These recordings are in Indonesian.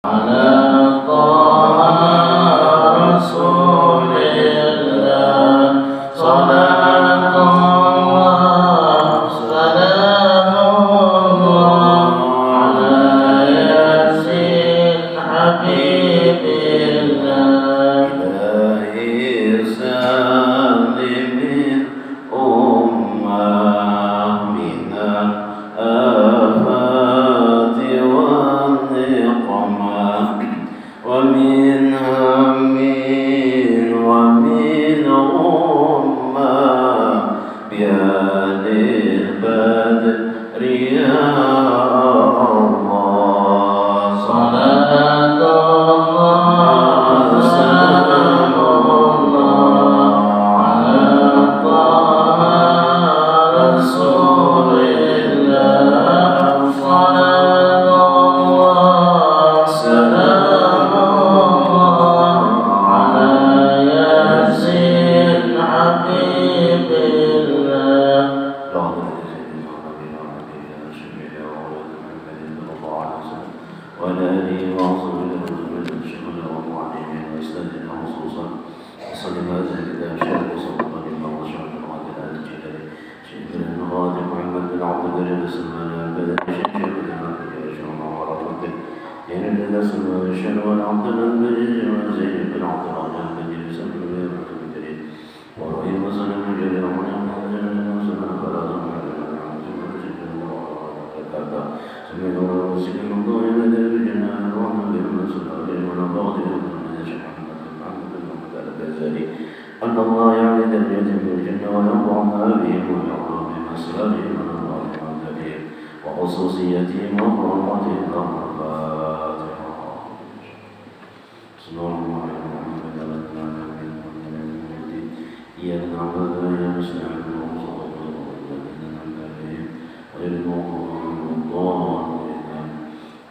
على طه رسول الله صلاة الله سلام الله على ياسين حبيب الله إلهي سلم الأمة من الآفات والنقمة ومن هم ومن غمة بآل البدر يا الله صلاة الله سلام الله على طه رسول الله صلاة الله سلام الله على ياسين حبيب الله وعلى آله وصحبه وسلم شكرا ومعلمين وإسلامنا خصوصا وسلم هذا الكتاب شرح صدق الله وشرح القادر على الجلال شيخ الغادر محمد بن عبد الكريم السلمان البدري شيخ الإمام الجمع ورحمته يعني الذي سلم الشر والعبد البدري وزيد بن عبد الرحمن البدري سلم الله الكريم ورحيم وسلم الجليل ومن وسلم فلا سمعنا ورسول الله إلى درب الجنان ورحمة بما سلم ولا بعض من شيخ محمد بن الغزالي أن الله يعني درجة في الجنة ويرضى بهم ويرضى بمسألهم من الله ومن وخصوصيتهم وكرامتهم لهم الفاتحة بسم الله الرحمن الرحيم إياك نعبد وإياك نستعين غير المغضوب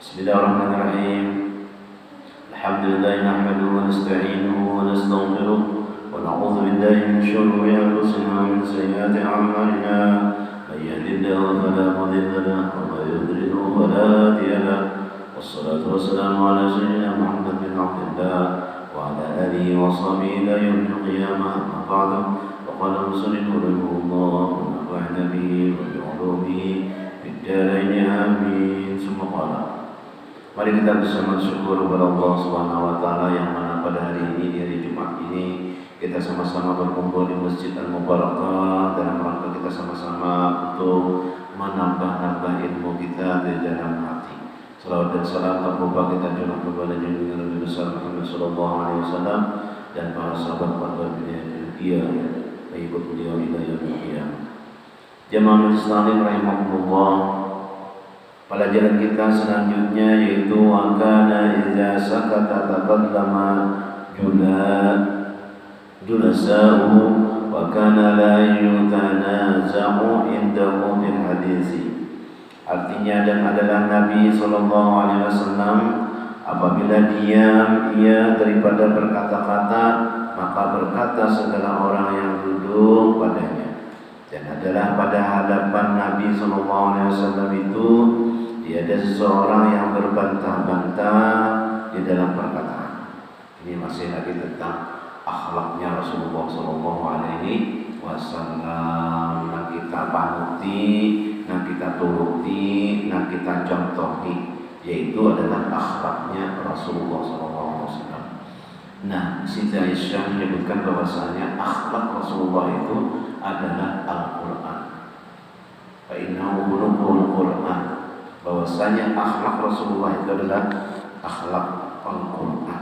بسم الله الرحمن الرحيم الحمد لله نحمده ونستعينه ونستغفره ونعوذ بالله من شرور أنفسنا ومن سيئات أعمالنا من يهد الله فلا مضل له ومن يضلل فلا هادي له والصلاة والسلام على سيدنا محمد بن عبد الله وعلى آله وصحبه إلى يوم القيامة أما بعد وقال المصنف رحمه الله ونفعنا به وبعلومه في الدارين آمين ثم قال mari kita bersama syukur kepada Allah Subhanahu wa taala yang mana pada hari ini di hari Jumat ini kita sama-sama berkumpul di Masjid Al-Mubarakah dalam rangka kita sama-sama untuk menambah-nambah ilmu kita di dalam hati. Salawat dan salam terpumpah kita curahkan kepada junjungan Nabi besar Muhammad sallallahu alaihi wasallam dan para sahabat dia pengikut beliau hingga yaumil qiyamah. Jamaah muslimin rahimakumullah. Pelajaran kita selanjutnya yaitu wa kana idza sakata taqaddama julasa'u wa kana la yutanaza'u indahu bil hadisi. Artinya dan adalah Nabi sallallahu alaihi wasallam apabila diam ia daripada berkata-kata maka berkata segala orang yang duduk padanya. Dan adalah pada hadapan Nabi sallallahu alaihi wasallam itu tiada seseorang yang berbantah-bantah di dalam perkataan. Ini masih lagi tentang akhlaknya Rasulullah sallallahu alaihi wasallam. Yang kita panuti, yang kita turuti, yang kita contohi, yaitu adalah akhlaknya Rasulullah sallallahu alaihi wasallam. Nah, Siti Aisyah menyebutkan bahwasanya akhlak Rasulullah itu adalah Al-Quran. Fa innahu khuluqul Quran. Bahwasanya akhlak Rasulullah itu adalah akhlak Al-Quran.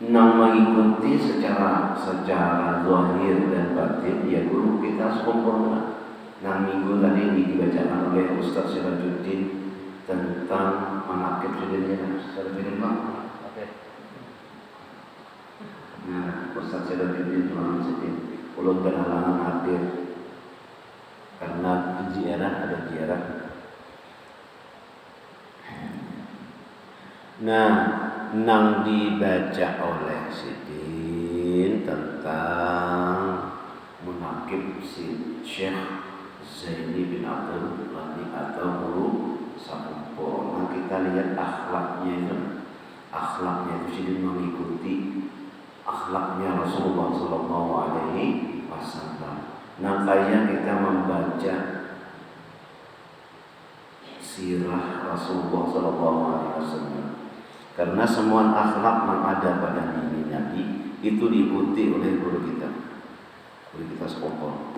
Yang mengikuti secara zahir dan batin ya guru kita sempurna. Nah minggu tadi dibacakan oleh Ustaz Sirajuddin tentang manaqib Sayyidina Rasulullah. Nah Ustaz Sirajuddin cuma sedih. Ulun berhalangan hadir karena ada ziarah. Nah, nang dibaca oleh Sidin tentang munakib si Syekh Zaini bin Abdul Ghani akhlaknya itu jadi mengikuti akhlaknya Rasulullah Sallallahu Alaihi Wasallam. Nah, kayak kita membaca sirah Rasulullah Sallallahu Alaihi Wasallam, karena semua akhlak yang ada pada diri Nabi itu diikuti oleh guru kita sekolah.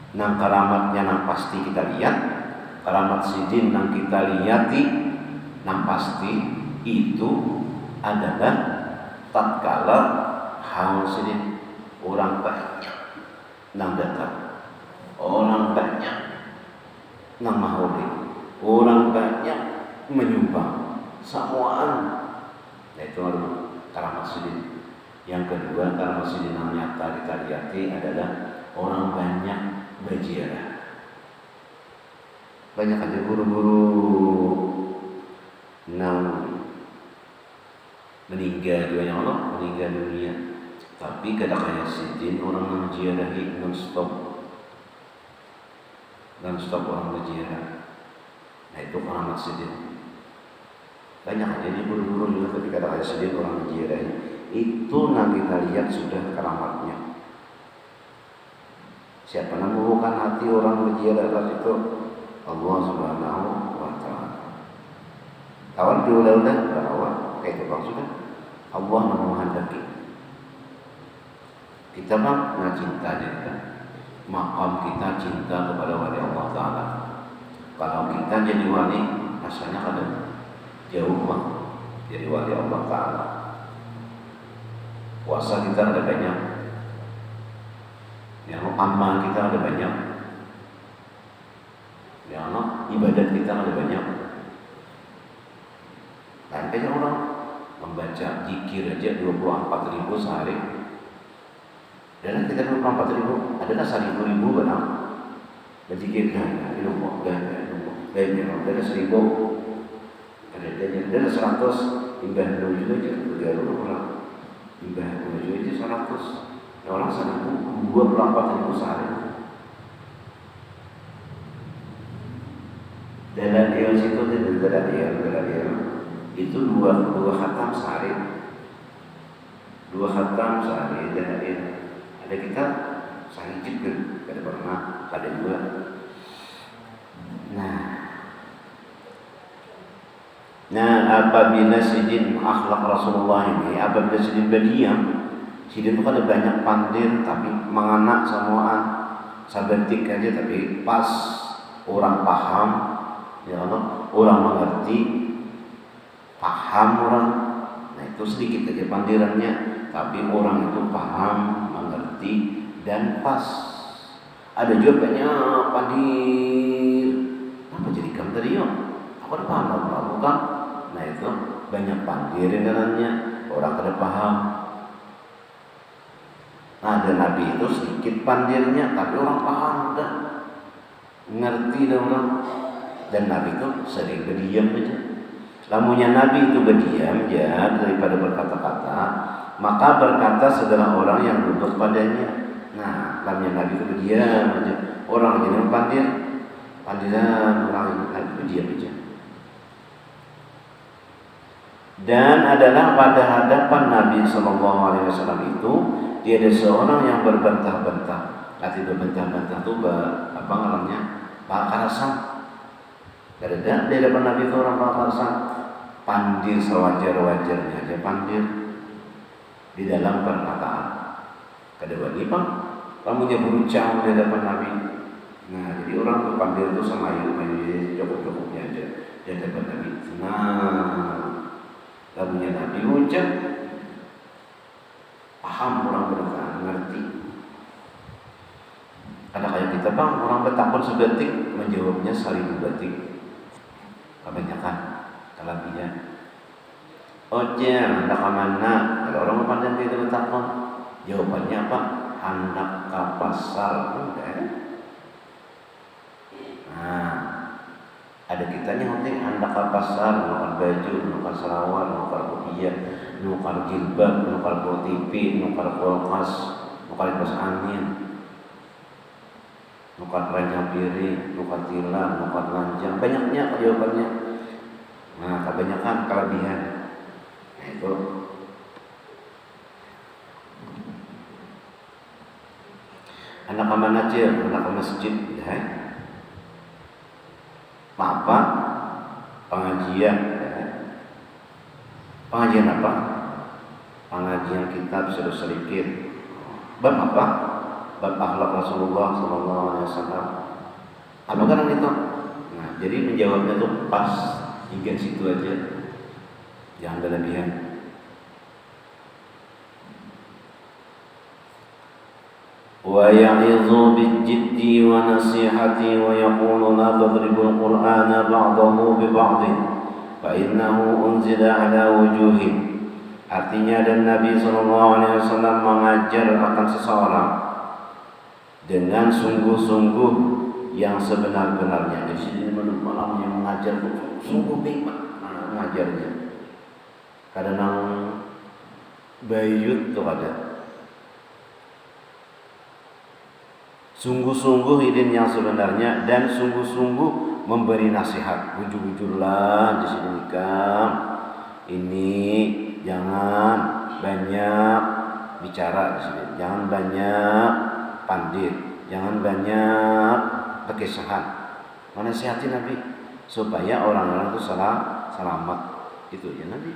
Nah, karamatnya yang pasti kita lihat, karamat sidin yang kita lihati yang pasti itu adalah tatkala hal sidin orang banyak yang datang, orang banyak yang maholi, orang banyak menyumbang samuan. Nah, itu adalah karamat sidin. Yang kedua, karamat sidin yang nyata kita lihati adalah orang banyak berziarah. Banyak aja guru-guru yang meninggal dunia, tapi kada kaya sidin orang yang ziarahi non-stop orang berziarah. Nah, itu karamat sidin. Banyak aja di guru-guru juga, tapi kada kaya sidin orang berziarahi. Itu nanti kita lihat sudah karamatnya. Siapa yang membuka hati orang berziarah itu? Allah Subhanahu wa Ta'ala. Kawan diulah-ulah kawan kayak itu bang sudah. Allah yang menghendaki. Kita bang cinta kita. Makam kita cinta kepada wali Allah Ta'ala. Kalau kita jadi wali, rasanya kadang jauh bang jadi wali Allah Ta'ala. Puasa kita ada banyak, amal kita ada banyak, ibadat kita ada banyak. Kayaknya orang membaca zikir aja 24.000 sehari. Dan kita 24.000, adalah 1.000 benar. Berzikir ilmu, ada 1.000, ada 100, imbah dulu juga aja, 3 orang, imbah dulu juga aja 100. Orang 1.024.000 sehari. Dan dia situ itu dua khatam sehari. 2 khatam sehari. Dan ada kita sehari juga, ada pernah, ada 2. Nah, apabila sidin akhlak Rasulullah ini, apabila sidin berdiam, sidin itu kan ada banyak pandir, tapi menganak samaan sabentik aja, tapi pas orang paham, orang mengerti, paham orang. Nah, itu sedikit aja pandirannya, tapi orang itu paham, mengerti, dan pas. Ada juga banyak pandir. Apa jadi kamu tadi yo? Aku udah paham, bukan? Nah, itu banyak pandir dengannya, orang kada paham. Nah, dan Nabi itu sedikit pandirnya, tapi orang paham dah, ngerti dah orang. Dan Nabi itu sering berdiam aja. Lamunya Nabi itu berdiam ya daripada berkata-kata, maka berkata segala orang yang duduk padanya. Nah, lamunya Nabi itu berdiam aja. Orang jadi pandiran orang Nabi berdiam aja. Dan adalah pada hadapan Nabi Sallallahu Alaihi Wasallam itu tiada seorang yang berbantah-bantah. Arti berbantah-bantah itu apa namanya? Pakarasan. Ada di hadapan Nabi itu orang pakarasan. Pandir sewajar-wajarnya aja pandir di dalam perkataan. Kedua ini bang, kamunya berucap di hadapan Nabi. Nah, jadi orang tuh pandir itu sama ayu cukup-cukupnya aja di hadapan Nabi. Nah, kamunya Nabi berucap. Paham orang berkata, ngerti. Ada kayak kita bang, orang bertakun sedetik menjawabnya 1.000 detik. Kebanyakan kelabinya. Oke, hendak kemana? Kalau orang pandang kita bertakun, jawabannya apa? Hendak ke pasar. Udah. Nah, ada kitanya penting hendak ke pasar, nukar baju, nukar selawar, nukar kopiah, nukar jilbab, nukar TV, nukar kulkas, nukar kipas angin. nukat ranjang piring, nukat tilam, nukat lanjang, banyaknya jawabannya. Nah, kebanyakan kelebihan. Nah, itu anak aman aja, anak ke masjid, ya. Apa? Pengajian, ya. Pengajian apa? Pengajian kitab sudah sedikit. Bab apa? Bab akhlak Rasulullah SAW. Apa kan itu? Nah, jadi menjawabnya tuh pas hingga situ aja, jangan berlebihan. Wa ya'idhu bil-jiddi wa nasihati wa yaqulu la tadribul Qur'ana ba'dahu bi ba'din fa innahu unzila ala wujuhin. Artinya, dan Nabi SAW mengajar akan seseorang dengan sungguh-sungguh yang sebenar-benarnya. Di sini malam yang mengajar itu sungguh baik mengajarnya. Kadang bayut tuh ada. Sungguh-sungguh idin yang sebenarnya dan sungguh-sungguh memberi nasihat. Bujur-bujurlah di sini nikam. Ini jangan banyak bicara di sini. Jangan banyak pandit, jangan banyak kekisahan. Menasihati Nabi supaya orang-orang itu selamat. Itu ya Nabi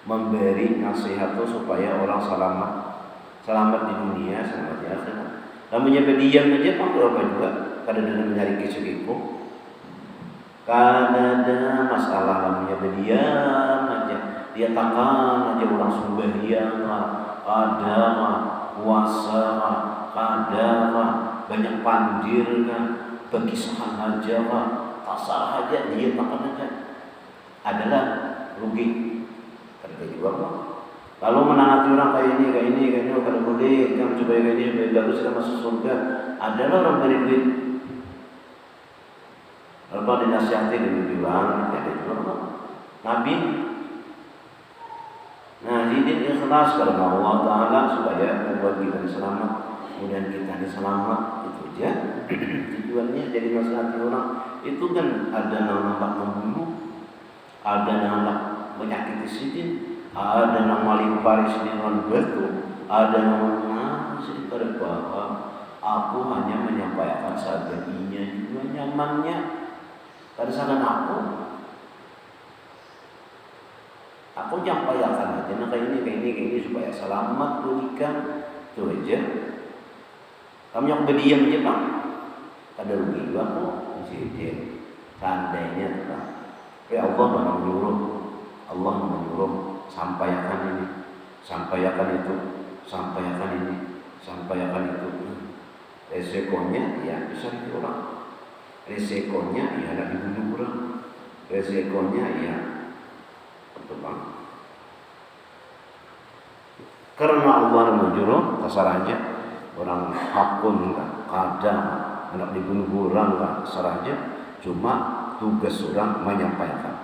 memberi nasihat itu supaya orang selamat di dunia, selamat di akhirat. Namanya berdiam aja kan berapa juga. Kadang-kadang mencari kisah-kisah, kadang-kadang masalah namanya berdiam aja. Dia takkan aja orang sembahyang, ada puasa, ada banyak pandir kan, berkisahan aja tak salah aja, dia takkan aja adalah rugi. Kata juga kalau menangati orang kayak ini kalau boleh kamu coba kayak ini supaya bagus kita masuk surga, adalah orang beri duit. Kalau dinasihati dibilang ada juga Nabi. Nah, ini ikhlas kepada Allah Ta'ala supaya membuat kita selamat, kemudian kita selamat, itu aja tujuannya. Jadi nasihati orang itu kan ada nampak membunuh, ada nampak menyakiti sidin, ada nama limparis dengan batu, ada nama ngasih pada bahwa aku hanya menyampaikan seadanya juga nyamannya pada saat aku nyampaikan aja, nah kayak ini supaya selamat dunia, itu aja. Kamu yang berdiam aja Pak, ada rugi juga kok, mesti seandainya Pak. Ya Allah menyuruh, sampaikan ini, sampaikan itu, sampaikan ini, sampaikan itu. Resikonya ya bisa di orang, resikonya ya ada dibunuh orang, resikonya ya betul. Karena Allah menyuruh terserah aja. Orang hakun kan, kadang anak dibunuh orang kan, terserah aja. Cuma tugas orang menyampaikan.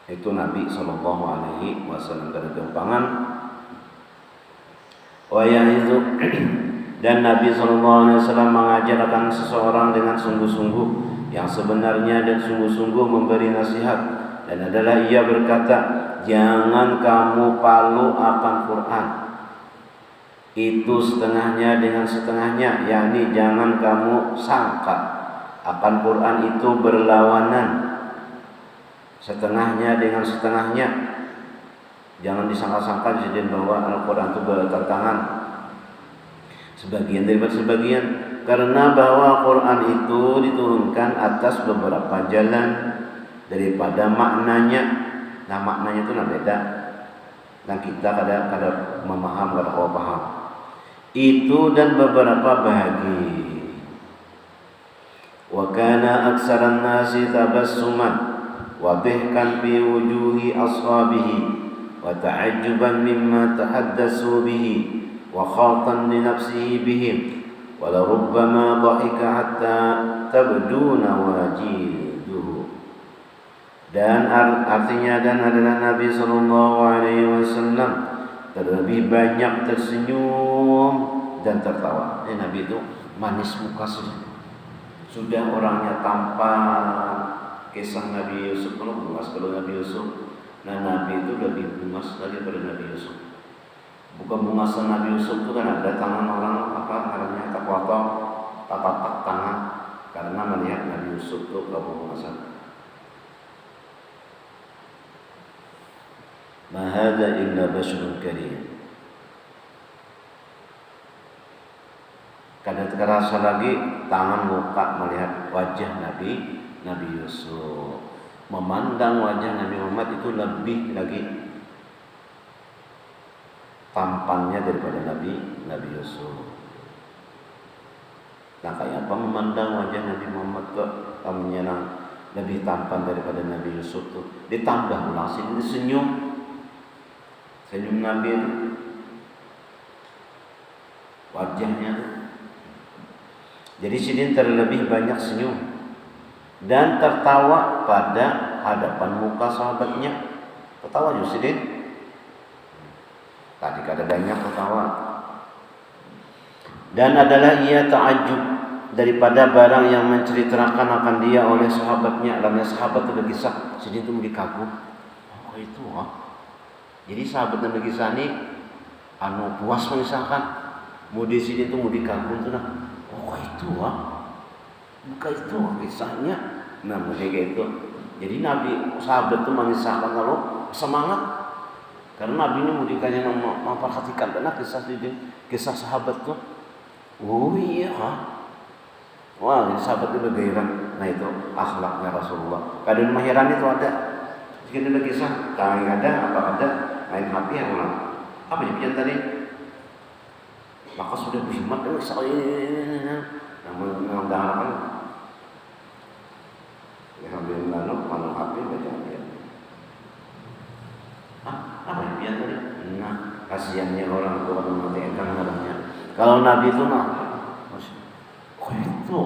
Itu Nabi SAW dari gampangan. Itu dan Nabi SAW mengajarkan seseorang dengan sungguh-sungguh yang sebenarnya dan sungguh-sungguh memberi nasihat, dan adalah ia berkata, jangan kamu palu akan Quran itu setengahnya dengan setengahnya, yakni jangan kamu sangka akan Quran itu berlawanan setengahnya dengan setengahnya. Jangan disangka-sangka jadi bahwa Al-Quran itu bertentangan sebagian daripada sebagian, karena bahwa Quran itu diturunkan atas beberapa jalan daripada maknanya. Nah maknanya itu beda, dan kita kadang memaham, kadang paham itu, dan beberapa bahagi. Wa kana aksaran nasi tabassuman wa bihkan fi wujuhi ashabihi wa ta'ajjuban mimma tahaddatsu bihi wa khawtan li nafsihi bihim wa la rubbama dhahika hatta tabdu nawajiduhu. Dan artinya, dan adalah Nabi SAW terlebih banyak tersenyum dan tertawa. Nabi itu manis muka sudah orangnya tanpa kisah Nabi Yusuf kalau Nabi Yusuf. Nah Nabi itu lebih bungas daripada Nabi Yusuf. Bukan bungasan Nabi Yusuf itu kan ada tangan orang namanya takwato tatak tangan karena melihat Nabi Yusuf itu kebungasan. Ma hadza illa basharun karim. Kadang terasa lagi tangan muka melihat wajah Nabi Yusuf. Memandang wajah Nabi Muhammad itu lebih lagi tampannya daripada Nabi Yusuf. Nah kayak apa memandang wajah Nabi Muhammad kok menyenang lebih tampan daripada Nabi Yusuf tuh. Ditambah ulang sini senyum Nabi itu wajahnya tuh. Jadi sini terlebih banyak senyum dan tertawa pada hadapan muka sahabatnya. Tertawa juga Sidin. Tadi ada banyak tertawa. Dan adalah ia ta'ajub daripada barang yang menceritakan akan dia oleh sahabatnya. Dalamnya sahabat itu berkisah, Sidin itu dikagum. Oh itu Jadi sahabat yang berkisah ini puas mengisahkan. Mudi Sidin itu dikagum tuh nah. Oh itu bukan itu kisahnya. Nah kayak itu. Jadi Nabi sahabat itu mengisahkan kalau semangat karena Nabi ini mudikanya memperhatikan karena kisah sahabat tuh. Oh iya. Wah ini sahabat itu bergairah. Nah itu akhlaknya Rasulullah. Kadang mahiran itu ada. Sekian ada kisah. Kami ada apa ada main hati yang mana? Apa yang tadi? Maka sudah berhimmat dan namun mengandalkan alhamdulillah kalau HP baca dia. Apa yang tadi? Nah, kasihannya orang tua mematikan anaknya. Kalau Nabi itu kok itu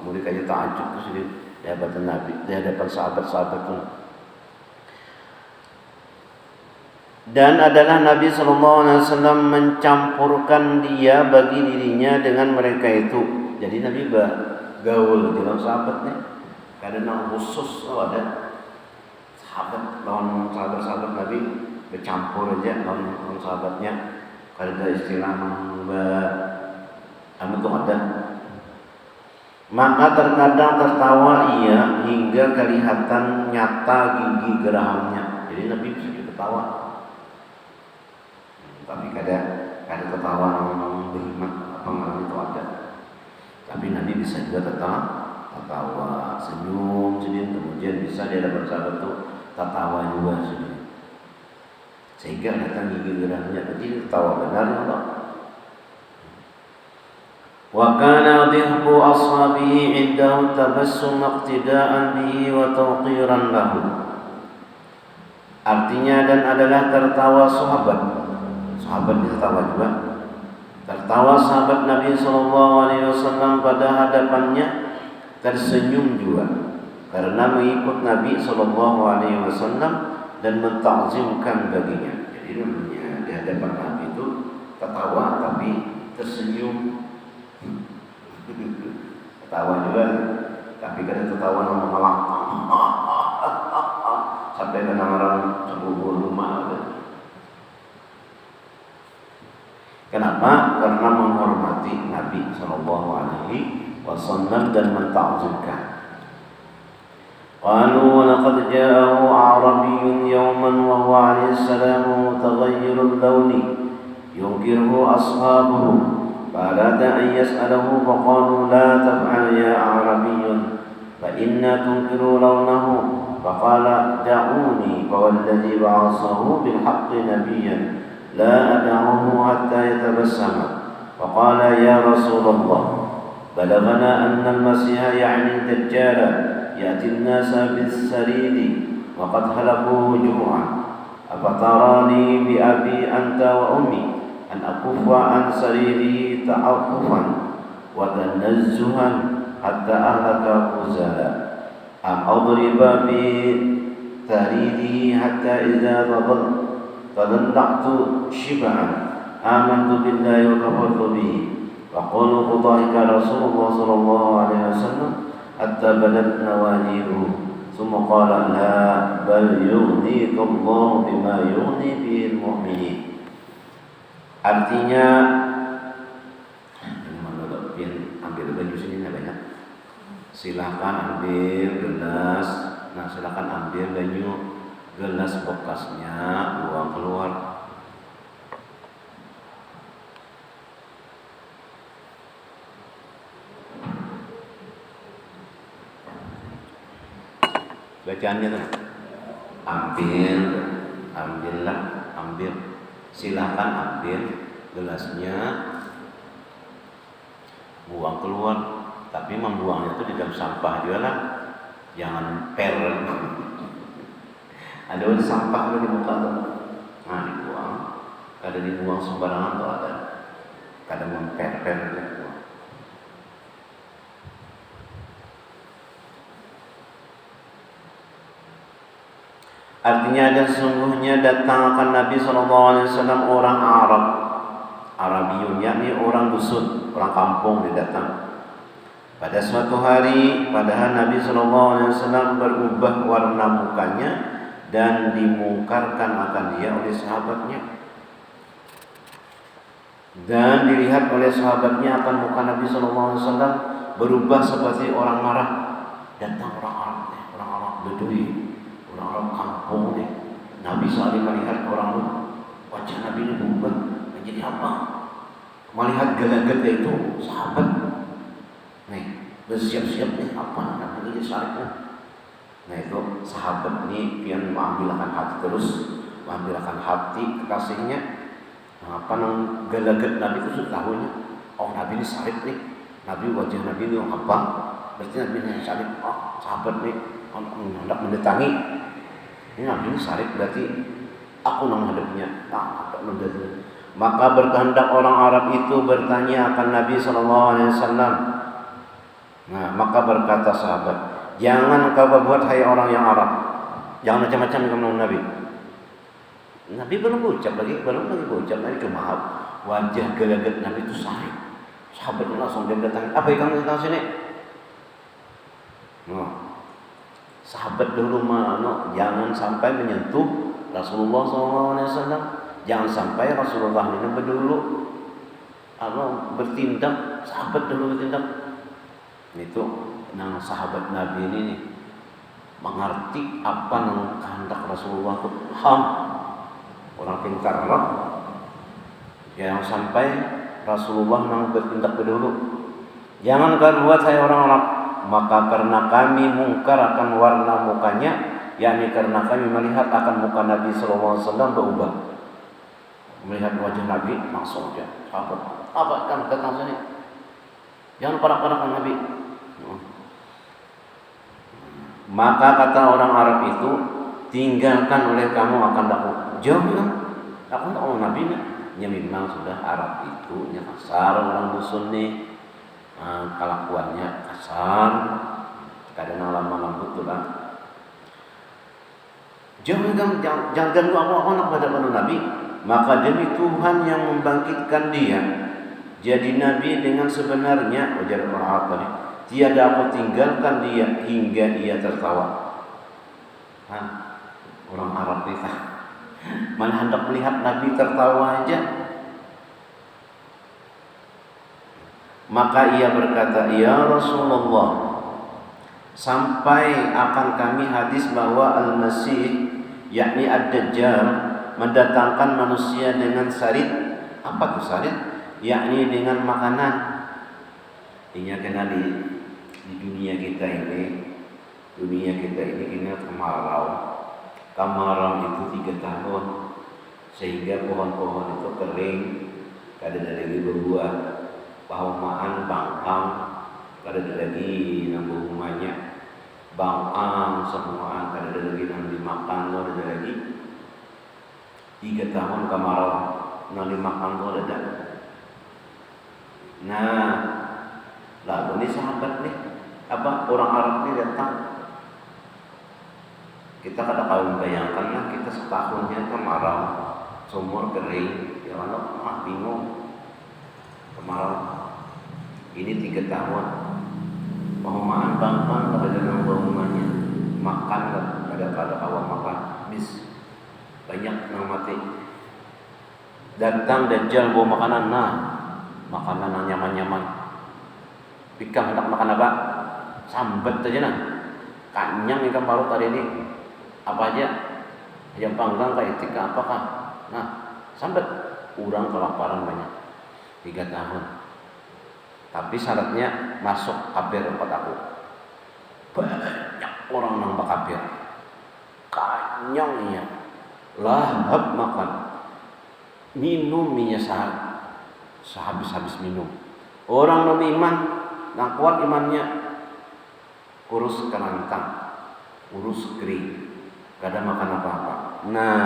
murid aja takjub terus di hadapan Nabi, di hadapan sahabat-sahabat itu. Dan adalah Nabi SAW mencampurkan dia bagi dirinya dengan mereka itu. Jadi Nabi gaul dengan sahabatnya. Kadang khusus ada sahabat lawan sahabat Nabi bercampur aja lawan sahabatnya. Ada istilah itu ada. Maka terkadang tertawa ia hingga kelihatan nyata gigi gerahamnya. Jadi Nabi bisa ketawa. Tapi kadang ketawa yang berhikmat pengalaman itu ada. Tapi Nabi bisa juga tertawa, senyum sedikit, kemudian bisa dia dapat sahabat itu tertawa juga sedikit. Sehingga datang gigi gerahnya, jadi tertawa benar Allah. Wa kana dhihku ashabihi indahu tabassum iqtida'an bihi wa tawqiran lahu. Artinya dan adalah tertawa sahabat tertawa juga. Tertawa sahabat Nabi SAW pada hadapannya, tersenyum juga karena mengikut Nabi SAW dan mentakzimkan baginya. Jadi namanya di hadapan Nabi itu tertawa tapi tersenyum. Tertawa juga, tapi kadang tertawa malah sampai kadang orang cemburu rumah. Kenapa? Karena menghormati Nabi SAW dan mentakzimkan. Qalu laqad ja'ahu a'rabiyyun yawman wa huwa 'alaihi salam mutaghayyirul lawni yunkiruhu ashabuhu فأراد أن يسأله فقالوا لا تفعل يا أعرابي فإنا تنكر لونه فقال دعوني فوالذي بعثه بالحق نبيا لا أدعه حتى يتبسم فقال يا رسول الله بلغنا أن المسيح يعني الدجال يأتي الناس بالسرير وقد هلكوا جوعا أفتراني بأبي أنت وأمي أن أكف عن سريره تعطفا وتنزها حتى أهلك غزالا أم أضرب بثريده حتى إذا تضلعت شبعا آمنت بالله وكفرت به وقالوا فضحك رسول الله صلى الله عليه وسلم حتى بدت نواجذه ثم قال لا بل يغنيك الله بما يغني به المؤمنين. Artinya, ambil baju sini banyak. Silakan ambil gelas. Nah, silakan ambil baju gelas bekasnya, buang keluar. Bacaannya tuh, ambil, silakan ambil gelasnya, buang keluar. Tapi membuangnya itu di dalam sampah juga lah, jangan per. Ada sampah di muka tuh, nah dibuang. Kadang dibuang sembarangan tuh ada, kadang memper-per gitu. Artinya dan sesungguhnya datang akan Nabi SAW orang Arab, Arabiyun, yakni orang dusun, orang kampung dia datang. Pada suatu hari, padahal Nabi SAW berubah warna mukanya dan dimungkarkan akan dia oleh sahabatnya. Dan dilihat oleh sahabatnya akan muka Nabi SAW berubah seperti orang marah. Datang orang Arab, orang Arab Bedui, orang Arab kampung nih. Nabi SAW melihat orang itu, wajah Nabi ini berubah menjadi apa? Melihat gelagat itu sahabat, nih bersiap-siap nih apa namanya syariknya. Nah itu sahabat ini yang mengambilkan hati terus, mengambilkan hati kekasihnya. Nah, apa nang gelagat Nabi itu sudah tahunya. Oh Nabi ini syarif nih, Nabi wajah Nabi ini apa? Berarti Nabi ini syarif. Oh sahabat nih hendak mendatangi. Ini Nabi ini syarif berarti aku nang hadapnya. Nah apa mendatangi? Maka berkehendak orang Arab itu bertanya akan Nabi SAW. Nah, maka berkata sahabat, jangan kau berbuat hai orang yang Arab, jangan macam-macam dengan Nabi. Nabi belum ucap lagi Nabi cuma wajah gelagat Nabi itu sahih. Sahabat langsung dia datang, apa yang kamu datang sini? Nah, sahabat dulu jangan sampai menyentuh Rasulullah SAW. Jangan sampai Rasulullah ini berdulu bertindak, sahabat dulu bertindak. Itu nang sahabat Nabi ini nih, mengerti apa nang kehendak Rasulullah itu orang pintar lah. Jangan sampai Rasulullah nang bertindak berdulu. Jangan kau buat saya orang Arab, maka karena kami mungkar akan warna mukanya, yakni karena kami melihat akan muka Nabi SAW berubah. Melihat wajah Nabi langsung aja sahabat, apa kan datang sini, jangan parak-parakan Nabi. Maka kata orang Arab itu, tinggalkan oleh kamu akan daku. Jauh kan? Aku tak mau Nabi nih. Ya memang sudah Arab itu kasar orang dusun nih, kelakuannya kasar, kadang lama lembut tuh kan. Jauh kan? Jangan ganggu apa-apa nak pada Nabi. Maka demi Tuhan yang membangkitkan dia jadi Nabi dengan sebenarnya, ujar orang Arab tadi, tiada aku tinggalkan dia hingga dia tertawa. Orang Arab itu malah hendak melihat Nabi tertawa aja. Maka ia berkata, ya Rasulullah, sampai akan kami hadis bahwa Al-Masih, yakni Ad-Dajjal, mendatangkan manusia dengan sarit. Apa itu sarit? Yakni dengan makanan. Ini kena di dunia kita ini. Dunia kita ini kena kemarau. Kemarau itu 3 tahun, sehingga pohon-pohon itu kering, kada ada lagi berbuah. Pahumaan bangkang, kada ada lagi nambah rumahnya. Bangkang semua, kada ada lagi nang dimakan, kada ada lagi. 3 tahun kemarau, nang dimakan tuh ada. Nah, lalu ini sahabat nih, orang Arab ini datang. Kita kada kau bayangkan lah, kita setahunnya kemarau, sumur kering, ya Allah bingung kemarau. Ini 3 tahun. Pemahaman bang pada dalam bangunannya makan pada awal makan habis banyak yang mati. Datang Dajjal bawa makanan, makanan yang nyaman-nyaman. Pikam hendak makan apa? Sambat aja nah. Kanyang ikan parut hari ini. Apa aja? Ayam panggang kayak tika apakah? Nah, sambat. Kurang kelaparan banyak. 3 tahun. Tapi syaratnya masuk kafir tempat aku. Banyak orang nang kafir. Kanyang ya. Lahap makan. Minum minyak sehabis-habis minum. Orang non iman, nang kuat imannya, kurus kerantang, kurus kering, gak ada makan apa-apa. Nah,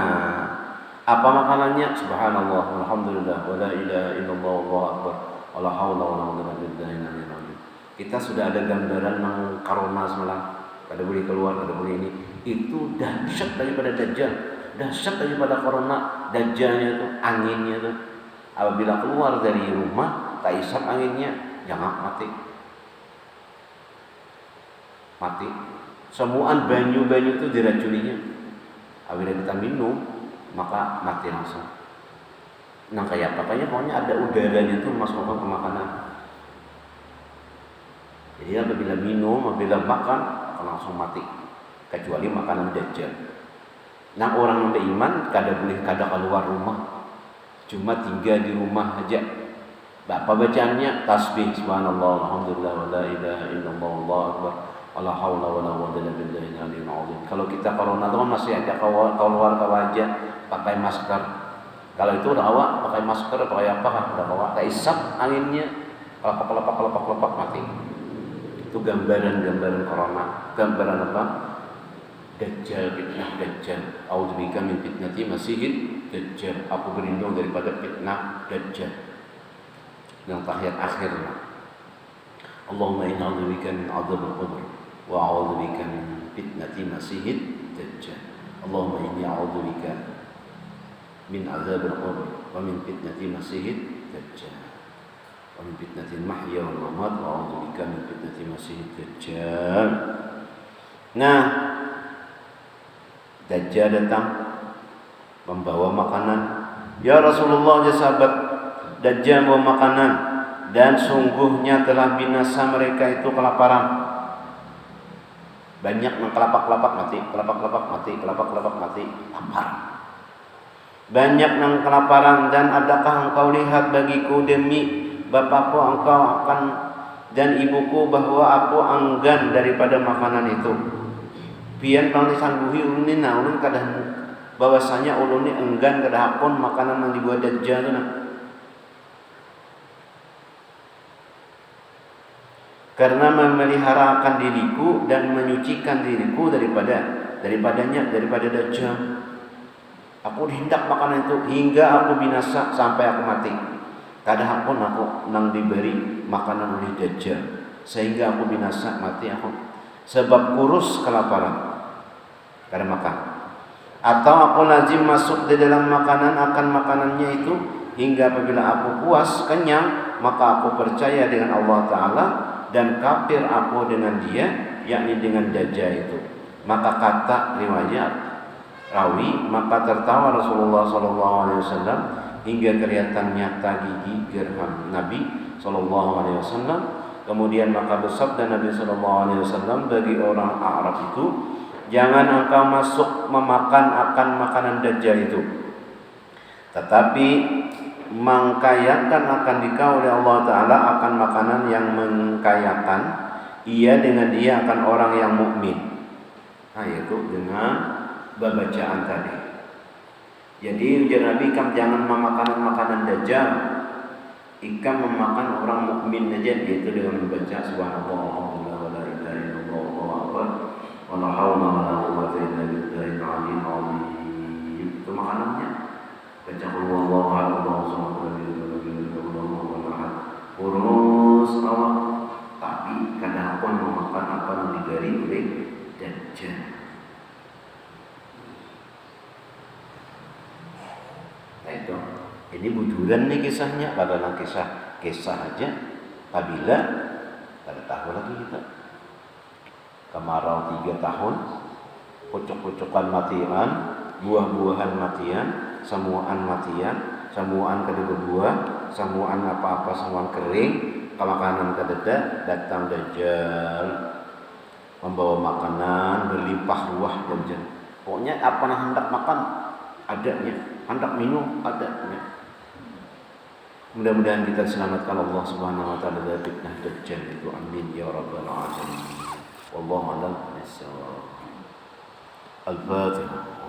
apa makanannya? Subhanallah, alhamdulillah, wala ilaha illallah, wallahu akbar, wala haula wala quwwata illa billah. Kita sudah ada gambaran nang corona semalam, kada boleh keluar, kada boleh ini. Itu dahsyat daripada Dajjal. Dahsyat daripada corona, dajjalnya itu, anginnya itu. Apabila keluar dari rumah, tak isap anginnya, jangan mati. Mati. Semuaan banyu-banyu itu diracuninya. Apabila kita minum, maka mati langsung. Nah kayak apa? Pokoknya ada udaranya itu masukkan ke makanan. Jadi apabila minum, apabila makan, akan langsung mati. Kecuali makanan Dajjal. Nah orang yang beriman kada keluar rumah, cuma tinggal di rumah aja. Apa bacaannya? Tasbih subhanallah alhamdulillah wala ilaha illallah wallahu akbar wala haula wala quwwata illa billah. Kalau kita corona itu kan masih ada keluar ke wajah pakai masker. Kalau itu udah awak pakai masker pakai apa kan udah awak tak isap anginnya kelepak mati. Itu gambaran corona. Gambaran apa? Dajjal, fitnah Dajjal. A'udzubika min fitnati Masihid Dajjal. Aku berlindung daripada fitnah Dajjal. Yang akhir. Allahumma inna a'udzubika min adzabil qabr wa a'udzubika min fitnati Masihid Dajjal. Allahumma inni a'udzubika min adzabil qabr wa min fitnati Masihid Dajjal. Wa min fitnatil mahya wal mamat wa a'udzubika min fitnati Masihid Dajjal. Nah, Dajjal datang membawa makanan. Ya Rasulullah, ya sahabat, Dajjal membawa makanan dan sungguhnya telah binasa mereka itu kelaparan. Banyak yang kelapak mati, lapar. Banyak yang kelaparan dan adakah engkau lihat bagiku demi bapakku engkau akan dan ibuku bahwa aku enggan daripada makanan itu. Pian bang disangguhi ulun ulun kadang bahwasanya ulun ni enggan kada pun makanan yang dibuat Dajjal tu nah. Karena memeliharakan diriku dan menyucikan diriku daripada Dajjal. Aku hendak makanan itu hingga aku binasa sampai aku mati. Kada pun aku nang diberi makanan oleh Dajjal sehingga aku binasa mati aku. Sebab kurus kelaparan karena makan. Atau aku lazim masuk di dalam makanan akan makanannya itu hingga apabila aku puas kenyang maka aku percaya dengan Allah Ta'ala dan kafir aku dengan dia, yakni dengan Dajjal itu. Maka kata riwayat rawi, maka tertawa Rasulullah SAW hingga kelihatan nyata gigi gerham Nabi SAW. Kemudian maka bersabda Nabi SAW bagi orang Arab itu, jangan engkau masuk memakan akan makanan Dajjal itu, tetapi mengkayakan akan dikau oleh Allah Ta'ala akan makanan yang mengkayakan ia dengan dia akan orang yang mukmin. Nah yaitu dengan bacaan tadi. Jadi ujar Nabi, kamu jangan memakan makanan Dajjal, ikam memakan orang mukmin aja, yaitu dengan membaca subhanallah alhamdulillah wala ilaha illallah wallahu akbar wala haula wala quwwata illa billahil aliyyil azim. Itu makanannya. Baca qul huwallahu ahad Allahu samad lam yalid walam yulad walam yakul lahu kufuwan ahad. Urus awak tapi kadang pun memakan apa yang digari oleh Dajjal. Nah itu. Ini bujuran nih kisahnya, padahal kisah aja. Apabila tidak tahu lagi kita kemarau 3 tahun, pucuk-pucukan matian, buah-buahan matian, semuaan matian, semuaan kedua, semuaan apa-apa semuaan kering, kemakanan kededa, datang Dajjal membawa makanan berlimpah ruah Dajjal. Pokoknya apa yang hendak makan adanya, hendak minum adanya. Mudah-mudahan kita diselamatkan Allah Subhanahu wa taala dari fitnah Dajjal itu. Amin ya rabbal alamin. Wallahu a'lam bishawab. Al-Fatihah.